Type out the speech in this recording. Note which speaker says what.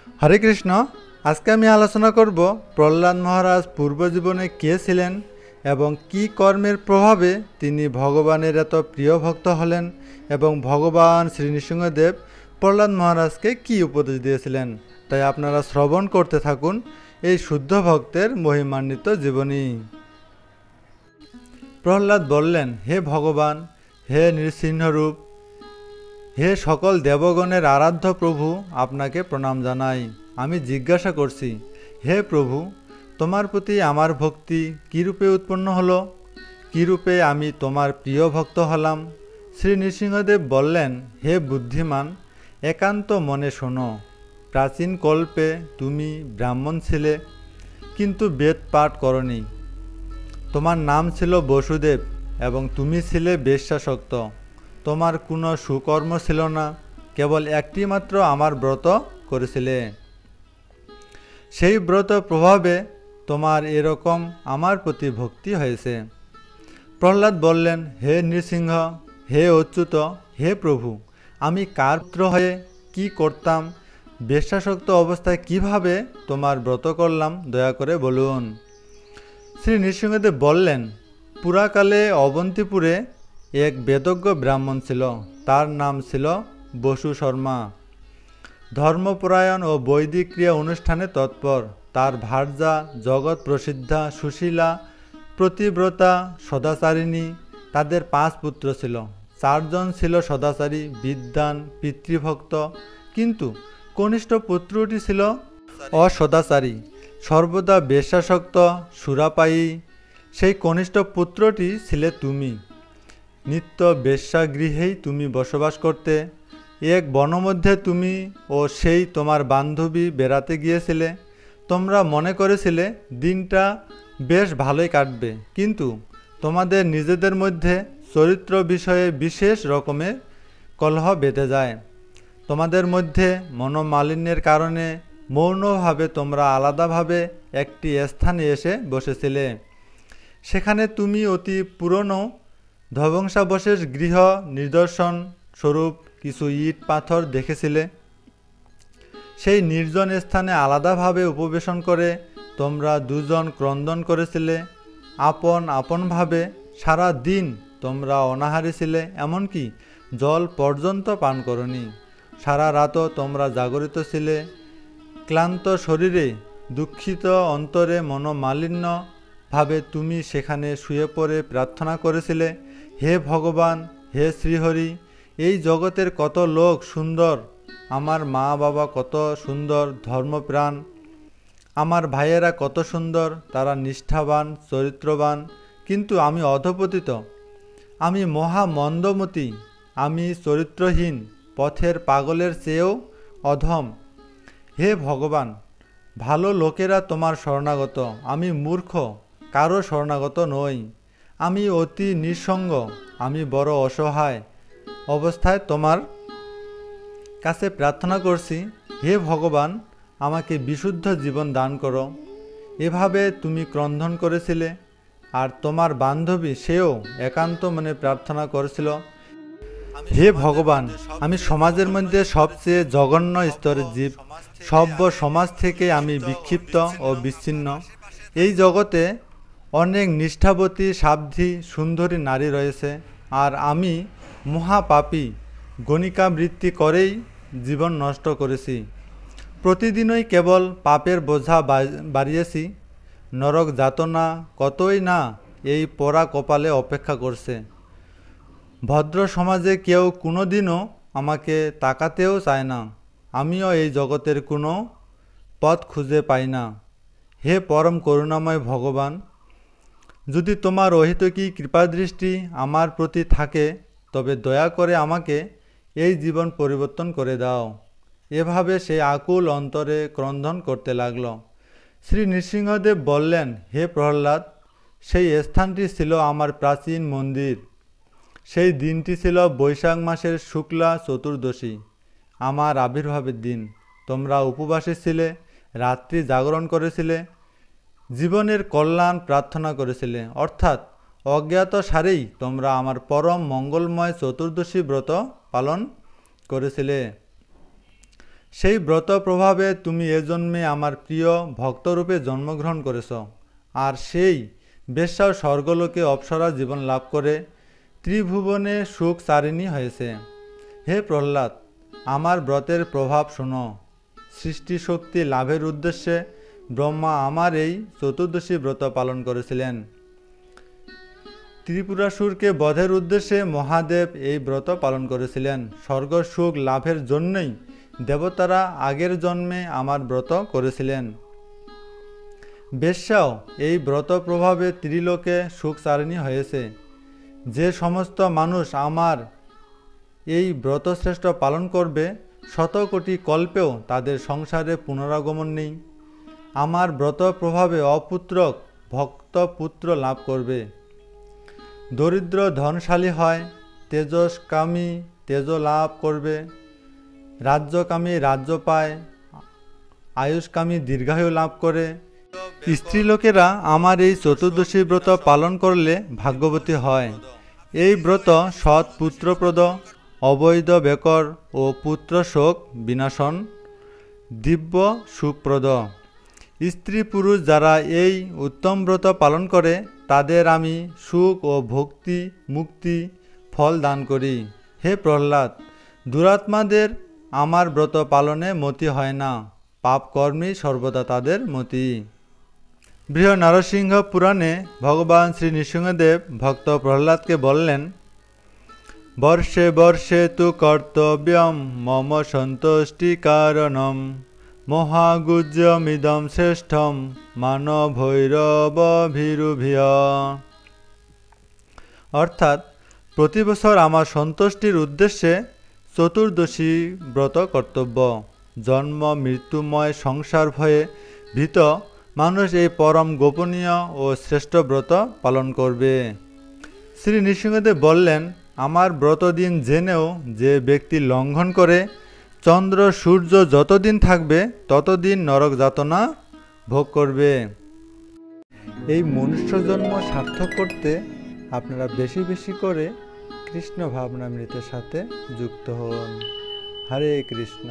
Speaker 1: হরে কৃষ্ণ। আজকে আমি আলোচনা করব প্রহ্লাদ মহারাজ পূর্বজীবনে কে ছিলেন এবং কি কর্মের প্রভাবে তিনি ভগবানের এত প্রিয় ভক্ত হলেন এবং ভগবান শ্রী নৃসিংহদেব প্রহ্লাদ মহারাজকে কি উপদেশ দিয়েছিলেন। তাই আপনারা শ্রবণ করতে থাকুন এই শুদ্ধ ভক্তের মহিমান্বিত জীবনী। প্রহ্লাদ বললেন, হে ভগবান, হে নৃসিংহরূপ, হে সকল দেবগণের আরাধ্য প্রভু, আপনাকে প্রণাম জানাই। আমি জিজ্ঞাসা করছি, হে প্রভু, তোমার প্রতি আমার ভক্তি কীরূপে উৎপন্ন হলো, কীরূপে আমি তোমার প্রিয় ভক্ত হলাম। শ্রী নৃসিংহদেব বললেন, হে বুদ্ধিমান, একান্ত মনে শোনো। প্রাচীন কল্পে তুমি ব্রাহ্মণ ছিলে, কিন্তু বেদ পাঠ করনি। তোমার নাম ছিল বসুদেব এবং তুমি ছিলে বেশ্যাসক্ত। তোমার কোনো সুকর্ম ছিল না, কেবল একটি মাত্র আমার ব্রত করেছিলে। সেই ব্রত প্রভাবে তোমার এরকম আমার প্রতি ভক্তি হয়েছে। প্রহ্লাদ বললেন, হে নৃসিংহ, হে অচ্যুত, হে প্রভু, আমি কার পুত্র হয়ে কি করতাম, বেশ্যাসক্ত অবস্থায় কিভাবে তোমার ব্রত করলাম, দয়া করে বলুন। শ্রী নৃসিংহদেব বললেন, পুরাকালে অবন্তিপুরে এক বেদজ্ঞ ব্রাহ্মণ ছিল। তার নাম ছিল বসু শর্মা। ধর্মপরায়ণ ও বৈদিক ক্রিয়া অনুষ্ঠানে তৎপর। তার ভার্যা জগৎ প্রসিদ্ধা সুশীলা, প্রতিব্রতা, সদাচারিণী। তাদের 5 পুত্র ছিল। 4 জন ছিল সদাচারী, বিদ্বান, পিতৃভক্ত, কিন্তু কনিষ্ঠ পুত্রটি ছিল অসদাচারী, সর্বদা বেশ্যাসক্ত, সুরাপায়ী। সেই কনিষ্ঠ পুত্রটি ছিলে তুমি। নিত্য বেশ্যাগৃহেই তুমি বসবাস করতে। এক বনমধ্যে তুমি ও সেই তোমার বান্ধবী বেড়াতে গিয়েছিলে। তোমরা মনে করেছিলে দিনটা বেশ ভালোই কাটবে, কিন্তু তোমাদের নিজেদের মধ্যে চরিত্র বিষয়ে বিশেষ রকমের কলহ বেঁধে যায়। তোমাদের মধ্যে মনোমালিন্যের কারণে মৌনভাবে তোমরা আলাদাভাবে একটি স্থানে এসে বসেছিলে। সেখানে তুমি অতি পুরনো ধ্বংসাবশেষ গৃহ নিদর্শন স্বরূপ কিছু ইট পাথর দেখেছিলে। সেই নির্জন স্থানে আলাদাভাবে উপবেশন করে তোমরা 2 জন ক্রন্দন করেছিলে। আপন আপনভাবে সারা দিন তোমরা অনাহারী ছিলে, এমনকি জল পর্যন্ত পান করনি। সারা রাতও তোমরা জাগরিত ছিলে। ক্লান্ত শরীরে, দুঃখিত অন্তরে, মনোমালিন্য ভাবে তুমি সেখানে শুয়ে পড়ে প্রার্থনা করেছিলে, হে ভগবান, হে শ্রীহরি, এই জগতের কত লোক সুন্দর, আমার মা বাবা কত সুন্দর ধর্মপ্রাণ, আমার ভাইয়েরা কত সুন্দর, তারা নিষ্ঠাবান, চরিত্রবান, কিন্তু আমি অধপতিত, আমি মহা মন্দমতি, আমি চরিত্রহীন, পথের পাগলের চেয়েও অধম। হে ভগবান, ভালো লোকেরা তোমার শরণাগত, আমি মূর্খ, কারো শরণাগত নই। আমি অতি নিঃসঙ্গ, আমি বড় অসহায় অবস্থায় তোমার কাছে প্রার্থনা করছি, হে ভগবান, আমাকে বিশুদ্ধ জীবন দান করো। এভাবে তুমি ক্রন্দন করেছিলে। আর তোমার বান্ধবী সেও একান্ত মনে প্রার্থনা করেছিল, হে ভগবান, আমি সমাজের মধ্যে সবচেয়ে জঘন্য স্তরের জীব। সভ্য সমাজ থেকে আমি বিক্ষিপ্ত ও বিচ্ছিন্ন। এই জগতে অনেক নিষ্ঠাবতী, সাধ্বী, সুন্দরী নারী রয়েছে, আর আমি মহাপাপী, গণিকাবৃত্তি করেই জীবন নষ্ট করেছি। প্রতিদিনই কেবল পাপের বোঝা বাড়িয়েছি। নরক যাতনা কতই না এই পোড়া কপালে অপেক্ষা করছে। ভদ্র সমাজে কেউ কোনোদিনও আমাকে তাকাতেও চায় না। আমিও এই জগতের কোনো পথ খুঁজে পাই না। হে পরম করুণাময় ভগবান, যদি তোমার অহেতুকী কৃপাদৃষ্টি আমার প্রতি থাকে, তবে দয়া করে আমাকে এই জীবন পরিবর্তন করে দাও। এভাবে সে আকুল অন্তরে ক্রন্দন করতে লাগল। শ্রী নৃসিংহদেব বললেন, হে প্রহ্লাদ, সেই স্থানটি ছিল আমার প্রাচীন মন্দির। সেই দিনটি ছিল বৈশাখ মাসের শুক্লা চতুর্দশী, আমার আবির্ভাবের দিন। তোমরা উপবাসী ছিলে, রাত্রি জাগরণ করেছিলে, জীবনের কল্যাণ প্রার্থনা করেছিলে, অর্থাৎ অজ্ঞাত সারেই তোমরা আমার পরম মঙ্গলময় চতুর্দশী ব্রত পালন করেছিলে। সেই ব্রত প্রভাবে তুমি এ জন্মে আমার প্রিয় ভক্তরূপে জন্মগ্রহণ করেছ। আর সেই বেশ্যাও স্বর্গলোকে অপ্সরা জীবন লাভ করে ত্রিভুবনে সুখ চারিণী হয়েছে। হে প্রহ্লাদ, আমার ব্রতের প্রভাব শোনো। সৃষ্টি শক্তি লাভের উদ্দেশ্যে ব্রহ্মা আমার এই চতুর্দশী ব্রত পালন করেছিলেন। ত্রিপুরাসুরকে বধের উদ্দেশ্যে মহাদেব এই ব্রত পালন করেছিলেন। স্বর্গ সুখ লাভের জন্যই দেবতারা আগের জন্মে আমার ব্রত করেছিলেন। বেশ্যাও এই ব্রত প্রভাবে ত্রিলোকে সুখ চারিণী হয়েছে। যে সমস্ত মানুষ আমার এই ব্রতশ্রেষ্ঠ পালন করবে, শতকোটি কল্পেও তাদের সংসারে পুনরাগমন নেই। আমার ব্রত প্রভাবে অপুত্রক ভক্ত পুত্র লাভ করবে। দরিদ্র ধনশালী হয়, তেজস্কামী তেজ লাভ করবে, রাজ্যকামী রাজ্য পায়, আয়ুষ্কামী দীর্ঘায়ু লাভ করে। স্ত্রীলোকেরা আমার এই চতুর্দশী ব্রত পালন করলে ভাগ্যবতী হয়। এই ব্রত সৎ পুত্রপ্রদ, অবৈধ বেকর ও পুত্র শোক বিনাশন, দিব্য সুখপ্রদ। স্ত্রী পুরুষ যারা এই উত্তম ব্রত পালন করে তাদের আমি সুখ ও ভক্তি মুক্তি ফল দান করি। হে প্রহ্লাদ, দুরাত্মাদের আমার ব্রত পালনে মতি হয় না, পাপ কর্মই সর্বদা তাদের মতি। বৃহৎ নরসিংহ পুরাণে ভগবান শ্রী নৃসিংহদেব ভক্ত প্রহ্লাদকে বললেন, বর্ষে বর্ষে তু কর্তব্যম মম সন্তুষ্টি কারণম মহাগুজ্যমিদম শ্রেষ্ঠম মানভৈরবভিরুভিয়। অর্থাৎ প্রতি বছর আমার সন্তুষ্টির উদ্দেশ্যে চতুর্দশী ব্রত কর্তব্য। জন্ম মৃত্যুময় সংসার ভয়ে ভীত মানুষ এই পরম গোপনীয় ও শ্রেষ্ঠ ব্রত পালন করবে। শ্রী নৃসিংহদেব বললেন, আমার ব্রতদিন জেনেও যে ব্যক্তি লঙ্ঘন করে, চন্দ্র সূর্য যতদিন থাকবে ততদিন নরক যাতনা ভোগ করবে। এই মনুষ্য জন্ম সার্থক করতে আপনারা বেশি বেশি করে কৃষ্ণ ভাবনামৃতের সাথে যুক্ত হন। হরে কৃষ্ণ।